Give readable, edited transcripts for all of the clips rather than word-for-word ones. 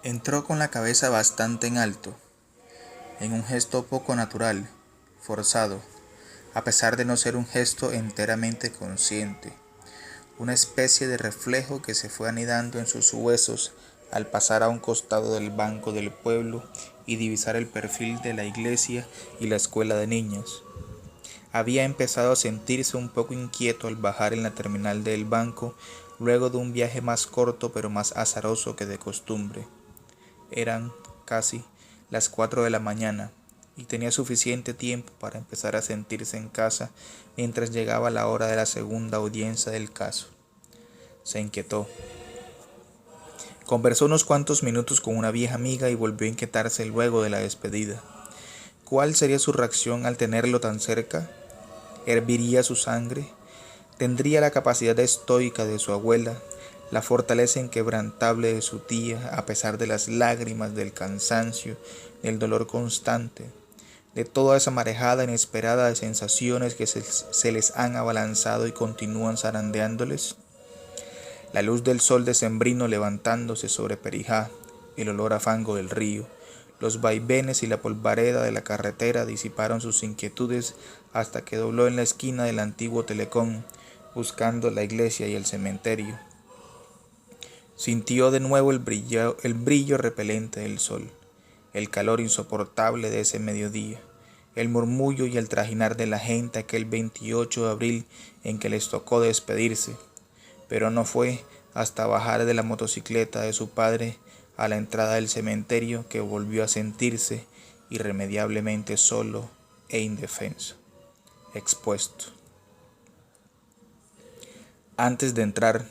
Entró con la cabeza bastante en alto, en un gesto poco natural, forzado, a pesar de no ser un gesto enteramente consciente, una especie de reflejo que se fue anidando en sus huesos al pasar a un costado del banco del pueblo y divisar el perfil de la iglesia y la escuela de niños. Había empezado a sentirse un poco inquieto al bajar en la terminal del banco, luego de un viaje más corto pero más azaroso que de costumbre. Eran casi las 4 de la mañana y tenía suficiente tiempo para empezar a sentirse en casa mientras llegaba la hora de la segunda audiencia del caso. Se inquietó. Conversó unos cuantos minutos con una vieja amiga y volvió a inquietarse luego de la despedida. ¿Cuál sería su reacción al tenerlo tan cerca? ¿Herviría su sangre? ¿Tendría la capacidad estoica de su abuela, la fortaleza inquebrantable de su tía, a pesar de las lágrimas, del cansancio, del dolor constante, de toda esa marejada inesperada de sensaciones que se les han abalanzado y continúan zarandeándoles? La luz del sol decembrino levantándose sobre Perijá, el olor a fango del río, los vaivenes y la polvareda de la carretera disiparon sus inquietudes hasta que dobló en la esquina del antiguo Telecom, buscando la iglesia y el cementerio. Sintió de nuevo el brillo repelente del sol, el calor insoportable de ese mediodía, el murmullo y el trajinar de la gente aquel 28 de abril en que les tocó despedirse, pero no fue hasta bajar de la motocicleta de su padre a la entrada del cementerio que volvió a sentirse irremediablemente solo e indefenso, expuesto. Antes de entrar,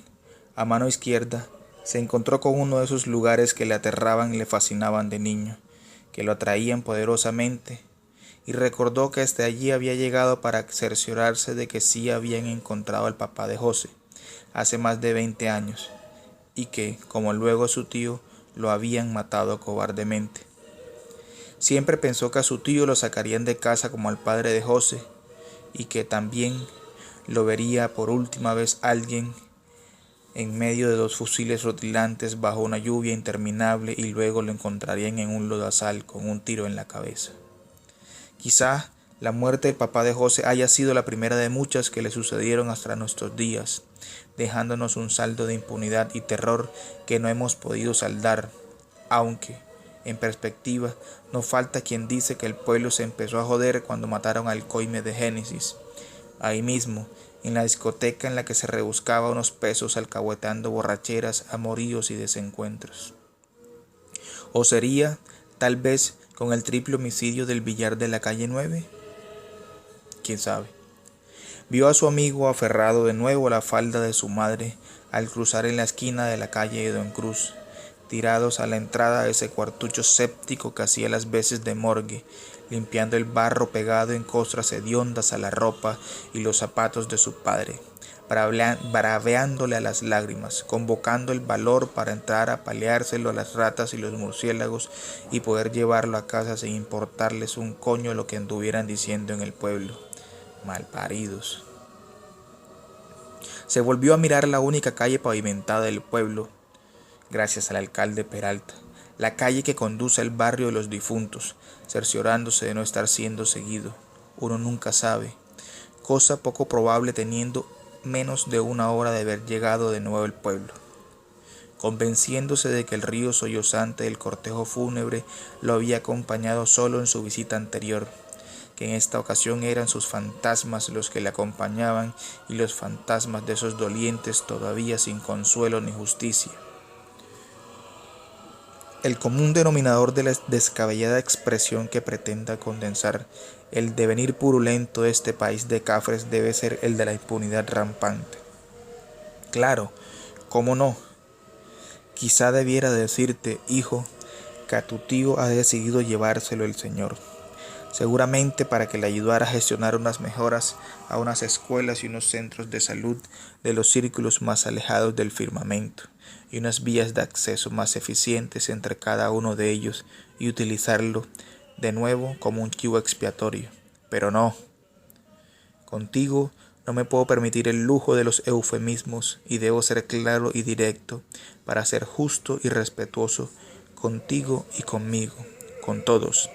a mano izquierda, se encontró con uno de esos lugares que le aterraban y le fascinaban de niño, que lo atraían poderosamente, y recordó que hasta allí había llegado para cerciorarse de que sí habían encontrado al papá de José, hace más de 20 años, y que, como luego su tío, lo habían matado cobardemente. Siempre pensó que a su tío lo sacarían de casa como al padre de José, y que también lo vería por última vez alguien en medio de 2 fusiles rutilantes bajo una lluvia interminable y luego lo encontrarían en un lodazal con un tiro en la cabeza. Quizá la muerte del papá de José haya sido la primera de muchas que le sucedieron hasta nuestros días, dejándonos un saldo de impunidad y terror que no hemos podido saldar, aunque, en perspectiva, no falta quien dice que el pueblo se empezó a joder cuando mataron al coime de Génesis, ahí mismo, en la discoteca en la que se rebuscaba unos pesos alcahueteando borracheras, amoríos y desencuentros. ¿O sería, tal vez, con el triple homicidio del billar de la calle 9? ¿Quién sabe? Vio a su amigo aferrado de nuevo a la falda de su madre al cruzar en la esquina de la calle de Don Cruz, tirados a la entrada de ese cuartucho séptico que hacía las veces de morgue, limpiando el barro pegado en costras hediondas a la ropa y los zapatos de su padre, braveándole a las lágrimas, convocando el valor para entrar a paleárselo a las ratas y los murciélagos y poder llevarlo a casa sin importarles un coño lo que anduvieran diciendo en el pueblo. Malparidos. Se volvió a mirar la única calle pavimentada del pueblo, gracias al alcalde Peralta, la calle que conduce al barrio de los difuntos, cerciorándose de no estar siendo seguido. Uno nunca sabe, cosa poco probable teniendo menos de una hora de haber llegado de nuevo al pueblo. Convenciéndose de que el río sollozante del cortejo fúnebre lo había acompañado solo en su visita anterior, que en esta ocasión eran sus fantasmas los que le acompañaban y los fantasmas de esos dolientes todavía sin consuelo ni justicia. El común denominador de la descabellada expresión que pretenda condensar el devenir purulento de este país de cafres debe ser el de la impunidad rampante. Claro, ¿cómo no? Quizá debiera decirte, hijo, que a tu tío ha decidido llevárselo el Señor, seguramente para que le ayudara a gestionar unas mejoras a unas escuelas y unos centros de salud de los círculos más alejados del firmamento, y unas vías de acceso más eficientes entre cada uno de ellos, y utilizarlo de nuevo como un chivo expiatorio. Pero no, contigo no me puedo permitir el lujo de los eufemismos y debo ser claro y directo para ser justo y respetuoso contigo y conmigo, con todos.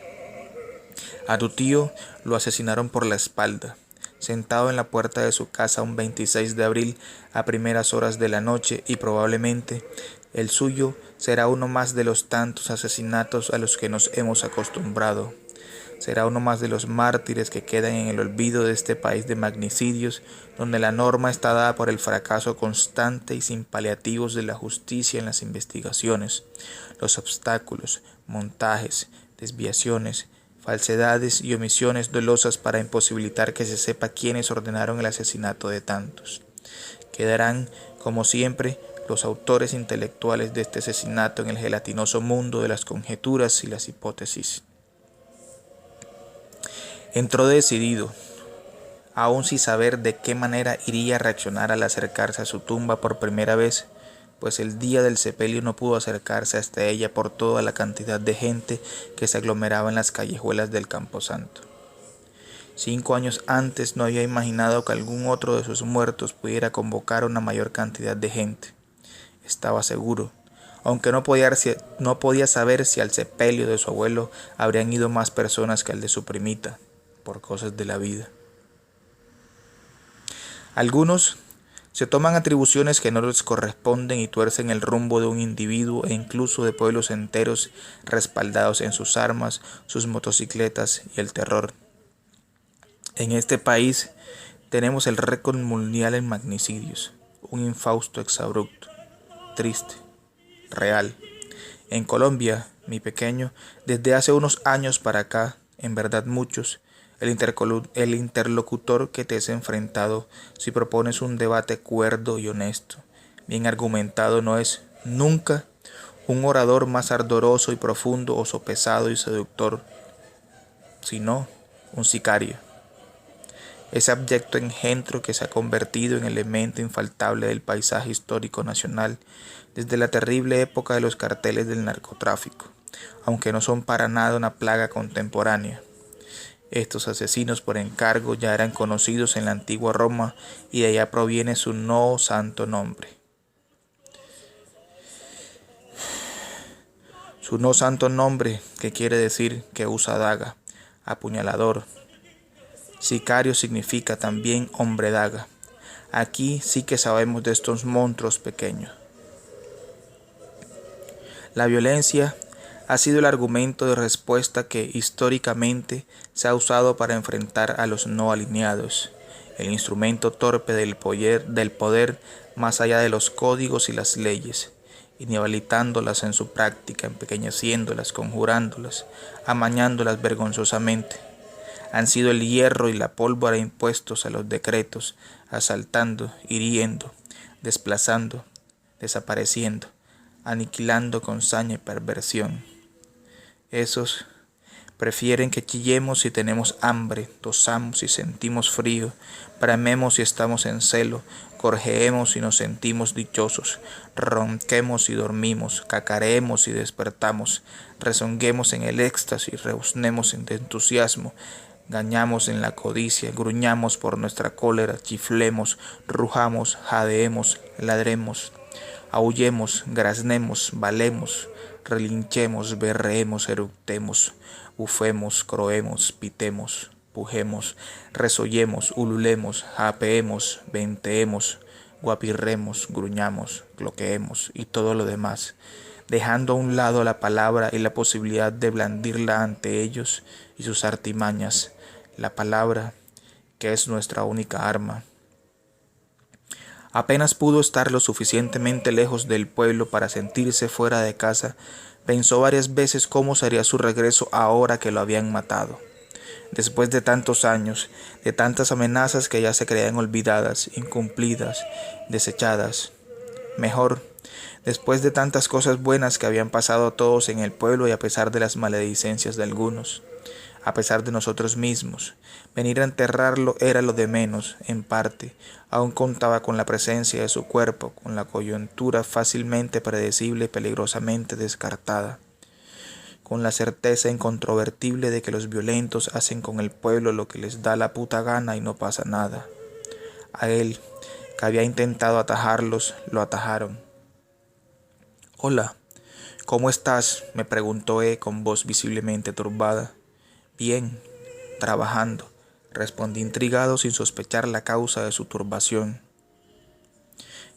A tu tío lo asesinaron por la espalda, sentado en la puerta de su casa un 26 de abril a primeras horas de la noche, y probablemente el suyo será uno más de los tantos asesinatos a los que nos hemos acostumbrado. Será uno más de los mártires que quedan en el olvido de este país de magnicidios, donde la norma está dada por el fracaso constante y sin paliativos de la justicia en las investigaciones, los obstáculos, montajes, desviaciones, falsedades y omisiones dolosas para imposibilitar que se sepa quiénes ordenaron el asesinato de tantos. Quedarán, como siempre, los autores intelectuales de este asesinato en el gelatinoso mundo de las conjeturas y las hipótesis. Entró decidido, aún sin saber de qué manera iría a reaccionar al acercarse a su tumba por primera vez, pues el día del sepelio no pudo acercarse hasta ella por toda la cantidad de gente que se aglomeraba en las callejuelas del Camposanto. 5 años antes no había imaginado que algún otro de sus muertos pudiera convocar a una mayor cantidad de gente. Estaba seguro, aunque no podía saber si al sepelio de su abuelo habrían ido más personas que al de su primita, por cosas de la vida. Algunos se toman atribuciones que no les corresponden y tuercen el rumbo de un individuo e incluso de pueblos enteros respaldados en sus armas, sus motocicletas y el terror. En este país tenemos el récord mundial en magnicidios, un infausto exabrupto, triste, real. En Colombia, mi pequeño, desde hace unos años para acá, en verdad muchos, el interlocutor que te es enfrentado, si propones un debate cuerdo y honesto, bien argumentado, no es nunca un orador más ardoroso y profundo o sopesado y seductor, sino un sicario. Ese abyecto engendro que se ha convertido en elemento infaltable del paisaje histórico nacional desde la terrible época de los carteles del narcotráfico, aunque no son para nada una plaga contemporánea. Estos asesinos por encargo ya eran conocidos en la antigua Roma y de allá proviene su no santo nombre. Su no santo nombre, que quiere decir que usa daga, apuñalador. Sicario significa también hombre daga. Aquí sí que sabemos de estos monstruos pequeños. La violencia ha sido el argumento de respuesta que históricamente se ha usado para enfrentar a los no alineados, el instrumento torpe del poder más allá de los códigos y las leyes, inhabilitándolas en su práctica, empequeñeciéndolas, conjurándolas, amañándolas vergonzosamente. Han sido el hierro y la pólvora impuestos a los decretos, asaltando, hiriendo, desplazando, desapareciendo, aniquilando con saña y perversión. Esos prefieren que chillemos si tenemos hambre, tosamos si sentimos frío, bramemos si estamos en celo, gorjeemos si nos sentimos dichosos, ronquemos si dormimos, cacareemos si despertamos, rezonguemos en el éxtasis, rebuznemos de entusiasmo, gañamos en la codicia, gruñamos por nuestra cólera, chiflemos, rujamos, jadeemos, ladremos, aullemos, graznemos, balemos, relinchemos, berreemos, eructemos, bufemos, croemos, pitemos, pujemos, resollemos, ululemos, japeemos, venteemos, guapirremos, gruñamos, cloqueemos y todo lo demás, dejando a un lado la palabra y la posibilidad de blandirla ante ellos y sus artimañas, la palabra que es nuestra única arma. Apenas pudo estar lo suficientemente lejos del pueblo para sentirse fuera de casa, pensó varias veces cómo sería su regreso ahora que lo habían matado. Después de tantos años, de tantas amenazas que ya se creían olvidadas, incumplidas, desechadas. Mejor, después de tantas cosas buenas que habían pasado a todos en el pueblo y a pesar de las maledicencias de algunos, a pesar de nosotros mismos, venir a enterrarlo era lo de menos, en parte. Aún contaba con la presencia de su cuerpo, con la coyuntura fácilmente predecible y peligrosamente descartada, con la certeza incontrovertible de que los violentos hacen con el pueblo lo que les da la puta gana y no pasa nada. A él, que había intentado atajarlos, lo atajaron. «Hola», —¿Cómo estás? —me preguntó con voz visiblemente turbada. —Bien, trabajando —respondí intrigado sin sospechar la causa de su turbación.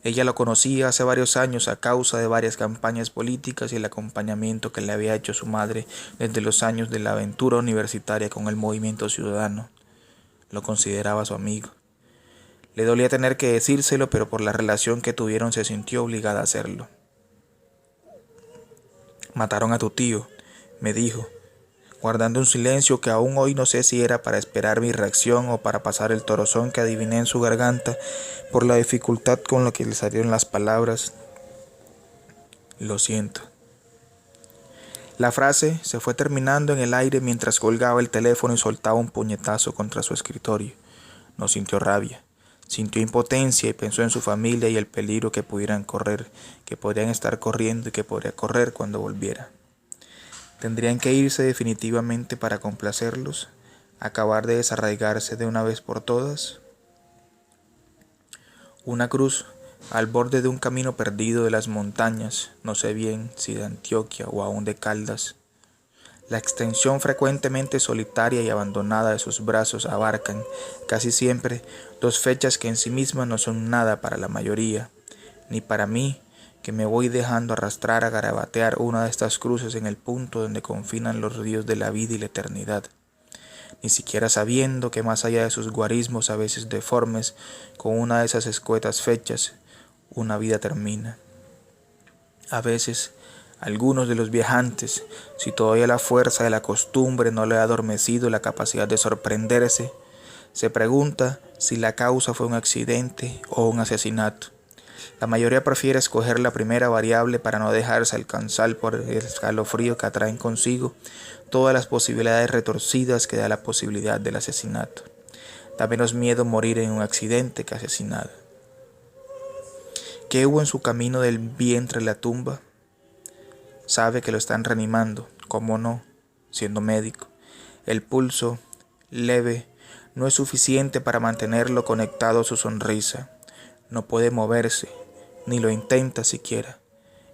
Ella lo conocía hace varios años a causa de varias campañas políticas y el acompañamiento que le había hecho su madre desde los años de la aventura universitaria con el movimiento ciudadano. Lo consideraba su amigo. Le dolía tener que decírselo, pero por la relación que tuvieron se sintió obligada a hacerlo. —Mataron a tu tío —me dijo, guardando un silencio que aún hoy no sé si era para esperar mi reacción o para pasar el torzón que adiviné en su garganta por la dificultad con la que le salieron las palabras. —Lo siento. La frase se fue terminando en el aire mientras colgaba el teléfono y soltaba un puñetazo contra su escritorio. No sintió rabia, sintió impotencia y pensó en su familia y el peligro que pudieran correr, que podrían estar corriendo y que podría correr cuando volviera. ¿Tendrían que irse definitivamente para complacerlos? ¿Acabar de desarraigarse de una vez por todas? Una cruz al borde de un camino perdido de las montañas, no sé bien si de Antioquia o aún de Caldas. La extensión frecuentemente solitaria y abandonada de sus brazos abarcan, casi siempre, dos fechas que en sí mismas no son nada para la mayoría, ni para mí, que me voy dejando arrastrar a garabatear una de estas cruces en el punto donde confinan los ríos de la vida y la eternidad, ni siquiera sabiendo que más allá de sus guarismos a veces deformes, con una de esas escuetas fechas, una vida termina. A veces, algunos de los viajantes, si todavía la fuerza de la costumbre no le ha adormecido la capacidad de sorprenderse, se pregunta si la causa fue un accidente o un asesinato. La mayoría prefiere escoger la primera variable para no dejarse alcanzar por el escalofrío que atraen consigo todas las posibilidades retorcidas que da la posibilidad del asesinato. Da menos miedo morir en un accidente que asesinado. ¿Qué hubo en su camino del vientre a la tumba? Sabe que lo están reanimando, ¿cómo no?, siendo médico. El pulso, leve, no es suficiente para mantenerlo conectado a su sonrisa. No puede moverse, ni lo intenta siquiera.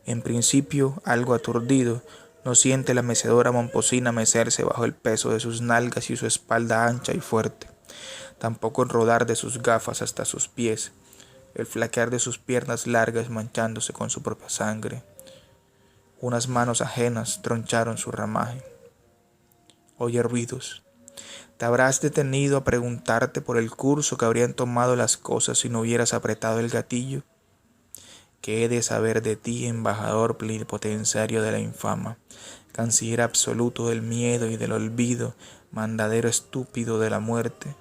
En principio, algo aturdido, no siente la mecedora momposina mecerse bajo el peso de sus nalgas y su espalda ancha y fuerte. Tampoco el rodar de sus gafas hasta sus pies, el flaquear de sus piernas largas manchándose con su propia sangre. Unas manos ajenas troncharon su ramaje. Oye ruidos. ¿Te habrás detenido a preguntarte por el curso que habrían tomado las cosas si no hubieras apretado el gatillo? ¿Qué he de saber de ti, embajador plenipotenciario de la infama, canciller absoluto del miedo y del olvido, mandadero estúpido de la muerte?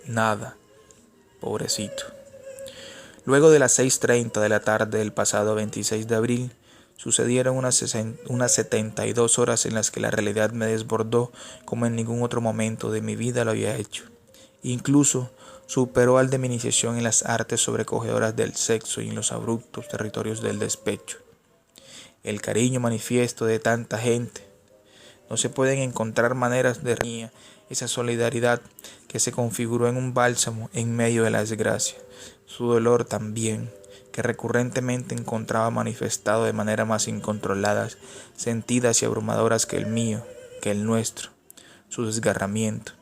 Nada, pobrecito. Luego de las 6:30 de la tarde del pasado 26 de abril, sucedieron unas 72 horas en las que la realidad me desbordó como en ningún otro momento de mi vida lo había hecho. Incluso superó al de mi iniciación en las artes sobrecogedoras del sexo y en los abruptos territorios del despecho. El cariño manifiesto de tanta gente. No se pueden encontrar maneras de reñir esa solidaridad que se configuró en un bálsamo en medio de la desgracia. Su dolor también, que recurrentemente encontraba manifestado de manera más incontroladas, sentidas y abrumadoras que el mío, que el nuestro, su desgarramiento.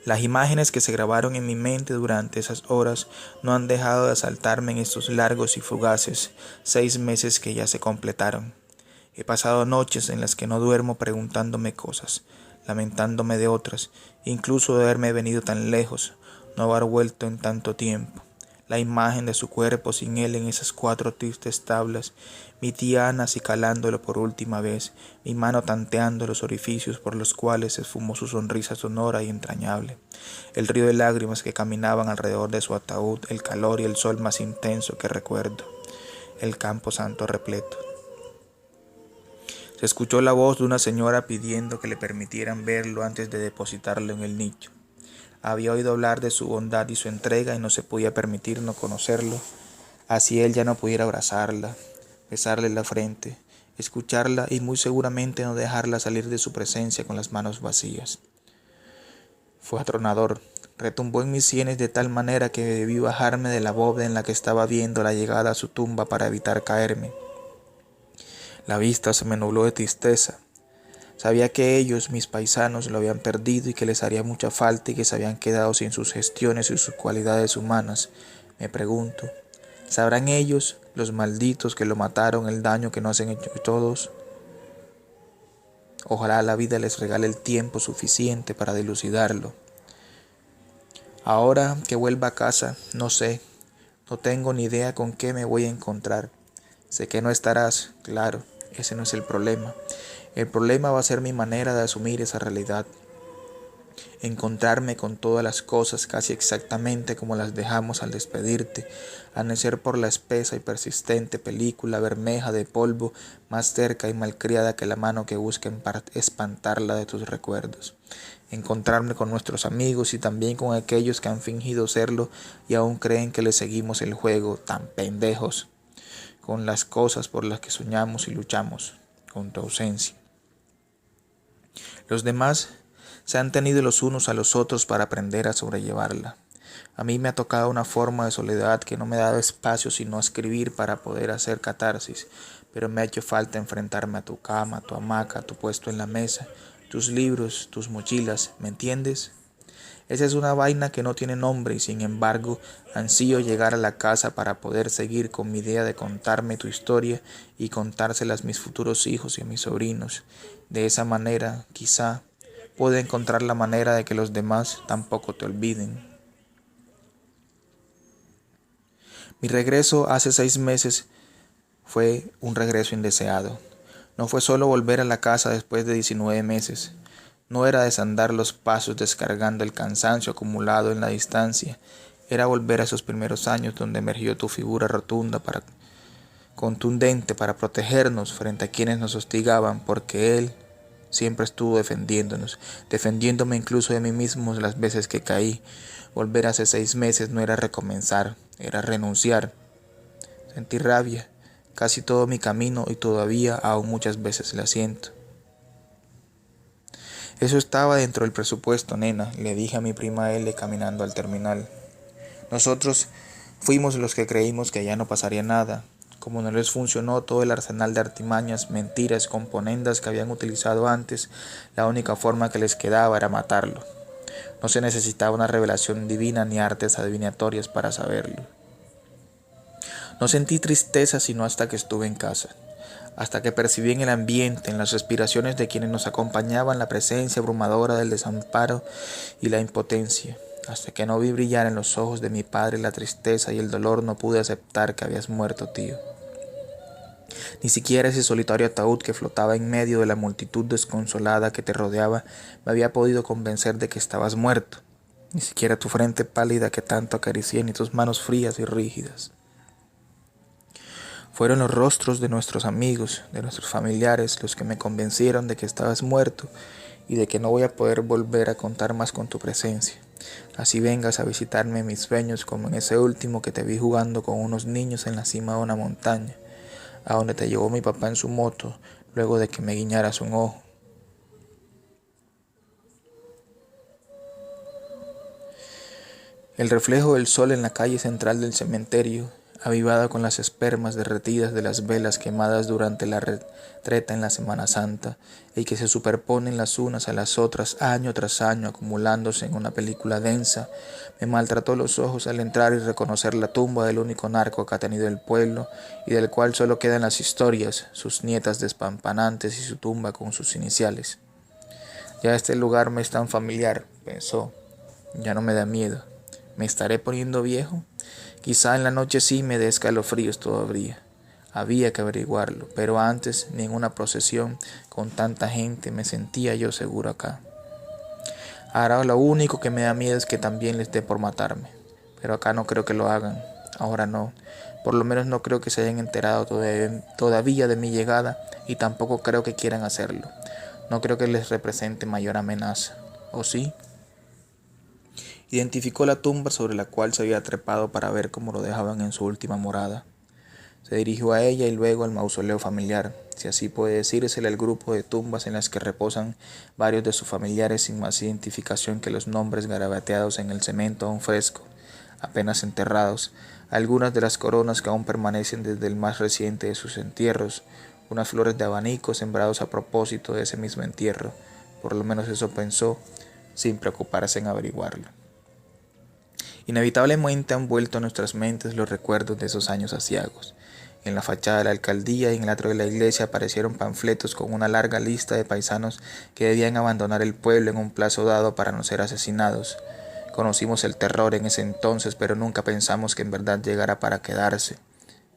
Las imágenes que se grabaron en mi mente durante esas horas no han dejado de asaltarme en estos largos y fugaces 6 meses que ya se completaron. He pasado noches en las que no duermo preguntándome cosas, lamentándome de otras, incluso de haberme venido tan lejos, no haber vuelto en tanto tiempo. La imagen de su cuerpo sin él en esas 4 tristes tablas, mi tía Ana acicalándolo por última vez, mi mano tanteando los orificios por los cuales se esfumó su sonrisa sonora y entrañable, el río de lágrimas que caminaban alrededor de su ataúd, el calor y el sol más intenso que recuerdo, el campo santo repleto. Se escuchó la voz de una señora pidiendo que le permitieran verlo antes de depositarlo en el nicho. Había oído hablar de su bondad y su entrega y no se podía permitir no conocerlo. Así él ya no pudiera abrazarla, besarle la frente, escucharla y muy seguramente no dejarla salir de su presencia con las manos vacías. Fue atronador. Retumbó en mis sienes de tal manera que debí bajarme de la bóveda en la que estaba viendo la llegada a su tumba para evitar caerme. La vista se me nubló de tristeza. Sabía que ellos, mis paisanos, lo habían perdido y que les haría mucha falta y que se habían quedado sin sus gestiones y sus cualidades humanas. Me pregunto, ¿sabrán ellos, los malditos que lo mataron, el daño que nos han hecho todos? Ojalá la vida les regale el tiempo suficiente para dilucidarlo. Ahora que vuelva a casa, no sé, no tengo ni idea con qué me voy a encontrar. Sé que no estarás, claro, ese no es el problema. El problema va a ser mi manera de asumir esa realidad. Encontrarme con todas las cosas casi exactamente como las dejamos al despedirte, a nacer por la espesa y persistente película bermeja de polvo más cerca y malcriada que la mano que busca espantarla de tus recuerdos. Encontrarme con nuestros amigos y también con aquellos que han fingido serlo y aún creen que les seguimos el juego, tan pendejos, con las cosas por las que soñamos y luchamos, con tu ausencia. Los demás se han tenido los unos a los otros para aprender a sobrellevarla. A mí me ha tocado una forma de soledad que no me ha dado espacio sino a escribir para poder hacer catarsis, pero me ha hecho falta enfrentarme a tu cama, a tu hamaca, a tu puesto en la mesa, tus libros, tus mochilas, ¿me entiendes? Esa es una vaina que no tiene nombre y sin embargo ansío llegar a la casa para poder seguir con mi idea de contarme tu historia y contárselas a mis futuros hijos y a mis sobrinos. De esa manera, quizá, pueda encontrar la manera de que los demás tampoco te olviden. Mi regreso hace 6 meses fue un regreso indeseado. No fue solo volver a la casa después de 19 meses. No era desandar los pasos descargando el cansancio acumulado en la distancia. Era volver a esos primeros años donde emergió tu figura contundente para protegernos frente a quienes nos hostigaban, porque Él siempre estuvo defendiéndonos, defendiéndome incluso de mí mismo las veces que caí. Volver hace 6 meses no era recomenzar, era renunciar. Sentí rabia casi todo mi camino y todavía aún muchas veces la siento. Eso estaba dentro del presupuesto, nena, le dije a mi prima L caminando al terminal. Nosotros fuimos los que creímos que ya no pasaría nada. Como no les funcionó todo el arsenal de artimañas, mentiras, componendas que habían utilizado antes, la única forma que les quedaba era matarlo. No se necesitaba una revelación divina ni artes adivinatorias para saberlo. No sentí tristeza sino hasta que estuve en casa, hasta que percibí en el ambiente, en las respiraciones de quienes nos acompañaban, la presencia abrumadora del desamparo y la impotencia. Hasta que no vi brillar en los ojos de mi padre la tristeza y el dolor, no pude aceptar que habías muerto, tío. Ni siquiera ese solitario ataúd que flotaba en medio de la multitud desconsolada que te rodeaba me había podido convencer de que estabas muerto. Ni siquiera tu frente pálida que tanto acaricié, ni tus manos frías y rígidas. Fueron los rostros de nuestros amigos, de nuestros familiares, los que me convencieron de que estabas muerto y de que no voy a poder volver a contar más con tu presencia. Así vengas a visitarme en mis sueños, como en ese último que te vi jugando con unos niños en la cima de una montaña, a donde te llevó mi papá en su moto, luego de que me guiñaras un ojo. El reflejo del sol en la calle central del cementerio, avivada con las espermas derretidas de las velas quemadas durante la retreta en la Semana Santa, y que se superponen las unas a las otras año tras año, acumulándose en una película densa, me maltrató los ojos al entrar y reconocer la tumba del único narco que ha tenido el pueblo, y del cual solo quedan las historias, sus nietas despampanantes y su tumba con sus iniciales. Ya este lugar me es tan familiar, pensó, ya no me da miedo. ¿Me estaré poniendo viejo? Quizá en la noche sí me dé escalofríos todavía. Había que averiguarlo, pero antes ni en una procesión con tanta gente me sentía yo seguro acá. Ahora lo único que me da miedo es que también les dé por matarme, pero acá no creo que lo hagan. Ahora no, por lo menos no creo que se hayan enterado todavía de mi llegada y tampoco creo que quieran hacerlo. No creo que les represente mayor amenaza. ¿O sí? Identificó la tumba sobre la cual se había trepado para ver cómo lo dejaban en su última morada. Se dirigió a ella y luego al mausoleo familiar, si así puede decírsele, al grupo de tumbas en las que reposan varios de sus familiares sin más identificación que los nombres garabateados en el cemento aún fresco, apenas enterrados, algunas de las coronas que aún permanecen desde el más reciente de sus entierros, unas flores de abanico sembrados a propósito de ese mismo entierro. Por lo menos eso pensó, sin preocuparse en averiguarlo. Inevitablemente han vuelto a nuestras mentes los recuerdos de esos años aciagos. En la fachada de la alcaldía y en el atrio de la iglesia aparecieron panfletos con una larga lista de paisanos que debían abandonar el pueblo en un plazo dado para no ser asesinados. Conocimos el terror en ese entonces, pero nunca pensamos que en verdad llegara para quedarse.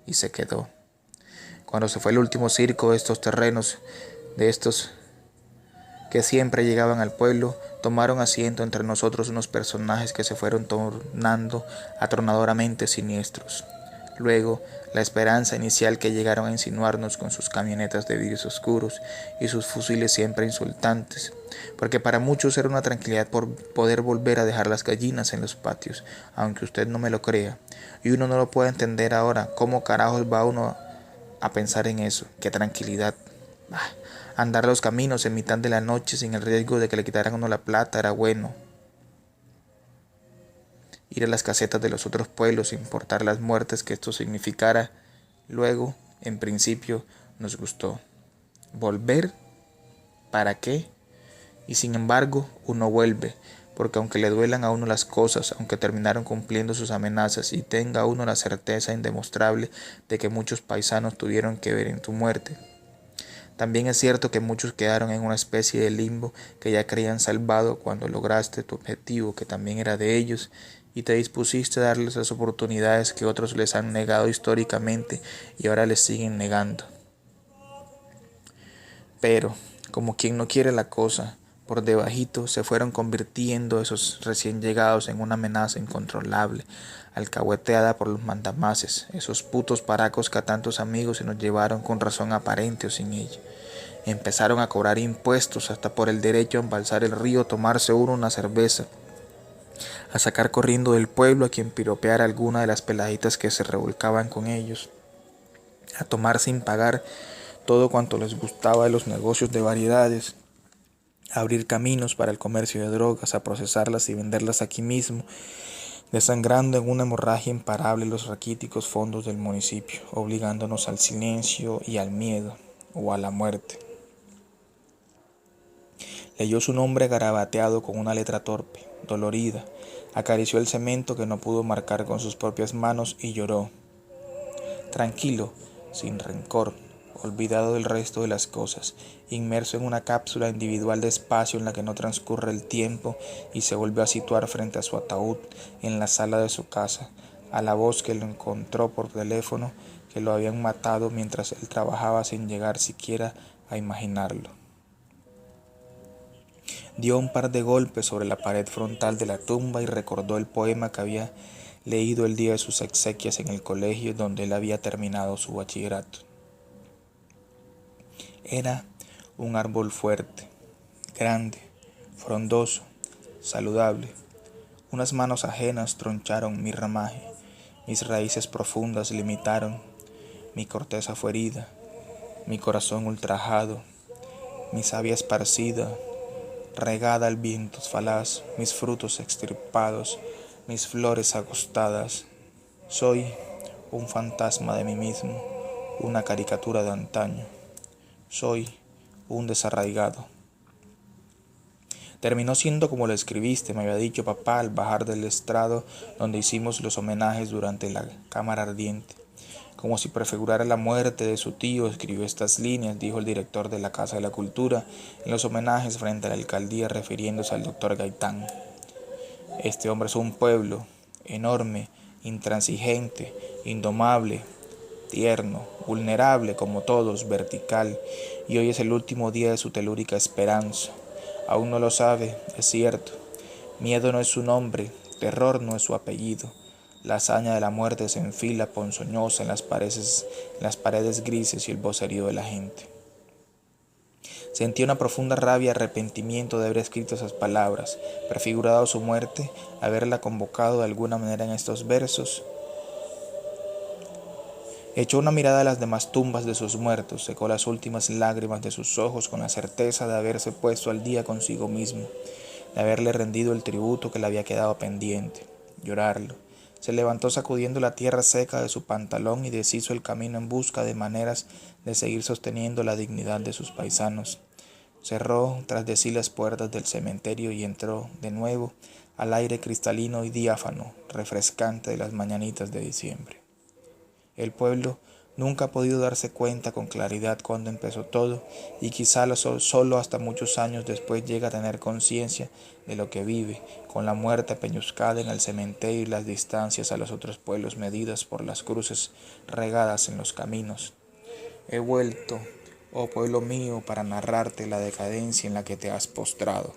Y se quedó. Cuando se fue el último circo de estos terrenos, de estos que siempre llegaban al pueblo, tomaron asiento entre nosotros unos personajes que se fueron tornando atronadoramente siniestros. Luego, la esperanza inicial que llegaron a insinuarnos con sus camionetas de vidrios oscuros y sus fusiles siempre insultantes, porque para muchos era una tranquilidad por poder volver a dejar las gallinas en los patios, aunque usted no me lo crea, y uno no lo puede entender ahora. ¿Cómo carajos va uno a pensar en eso? ¡Qué tranquilidad! Andar los caminos en mitad de la noche sin el riesgo de que le quitaran a uno la plata era bueno. Ir a las casetas de los otros pueblos sin importar las muertes que esto significara. Luego, en principio, nos gustó. ¿Volver? ¿Para qué? Y sin embargo, uno vuelve, porque aunque le duelan a uno las cosas, aunque terminaron cumpliendo sus amenazas y tenga uno la certeza indemostrable de que muchos paisanos tuvieron que ver en tu muerte, también es cierto que muchos quedaron en una especie de limbo que ya creían salvado cuando lograste tu objetivo, que también era de ellos, y te dispusiste a darles las oportunidades que otros les han negado históricamente y ahora les siguen negando. Pero, como quien no quiere la cosa, por debajito se fueron convirtiendo esos recién llegados en una amenaza incontrolable, alcahueteada por los mandamases, esos putos paracos que a tantos amigos se nos llevaron con razón aparente o sin ella. Empezaron a cobrar impuestos hasta por el derecho a embalsar el río, tomarse uno una cerveza, a sacar corriendo del pueblo a quien piropeara alguna de las peladitas que se revolcaban con ellos, a tomar sin pagar todo cuanto les gustaba de los negocios de variedades, a abrir caminos para el comercio de drogas, a procesarlas y venderlas aquí mismo, desangrando en una hemorragia imparable los raquíticos fondos del municipio, obligándonos al silencio y al miedo, o a la muerte. Leyó su nombre garabateado con una letra torpe, dolorida, acarició el cemento que no pudo marcar con sus propias manos y lloró. Tranquilo, sin rencor, olvidado del resto de las cosas, inmerso en una cápsula individual de espacio en la que no transcurre el tiempo, y se volvió a situar frente a su ataúd en la sala de su casa, a la voz que lo encontró por teléfono, que lo habían matado mientras él trabajaba sin llegar siquiera a imaginarlo. Dio un par de golpes sobre la pared frontal de la tumba y recordó el poema que había leído el día de sus exequias en el colegio donde él había terminado su bachillerato. Era un árbol fuerte, grande, frondoso, saludable. Unas manos ajenas troncharon mi ramaje, mis raíces profundas limitaron, mi corteza fue herida, mi corazón ultrajado, mi savia esparcida, regada al viento falaz, mis frutos extirpados, mis flores agostadas. Soy un fantasma de mí mismo, una caricatura de antaño. Soy un desarraigado. Terminó siendo como lo escribiste, me había dicho papá al bajar del estrado donde hicimos los homenajes durante la cámara ardiente. Como si prefigurara la muerte de su tío, escribió estas líneas, dijo el director de la Casa de la Cultura en los homenajes frente a la alcaldía refiriéndose al doctor Gaitán. Este hombre es un pueblo enorme, intransigente, indomable, tierno, vulnerable como todos, vertical, y hoy es el último día de su telúrica esperanza. Aún no lo sabe, es cierto. Miedo no es su nombre, terror no es su apellido. La hazaña de la muerte se enfila ponzoñosa en las paredes grises y el vocerío de la gente. Sentía una profunda rabia y arrepentimiento de haber escrito esas palabras, prefigurado su muerte, haberla convocado de alguna manera en estos versos. Echó una mirada a las demás tumbas de sus muertos, secó las últimas lágrimas de sus ojos con la certeza de haberse puesto al día consigo mismo, de haberle rendido el tributo que le había quedado pendiente, llorarlo, Se levantó sacudiendo la tierra seca de su pantalón y deshizo el camino en busca de maneras de seguir sosteniendo la dignidad de sus paisanos. Cerró tras de sí las puertas del cementerio y entró, de nuevo, al aire cristalino y diáfano, refrescante de las mañanitas de diciembre. El pueblo nunca ha podido darse cuenta con claridad cuándo empezó todo, y quizá solo hasta muchos años después llega a tener conciencia de lo que vive, con la muerte peñuscada en el cementerio y las distancias a los otros pueblos medidas por las cruces regadas en los caminos. He vuelto, oh pueblo mío, para narrarte la decadencia en la que te has postrado.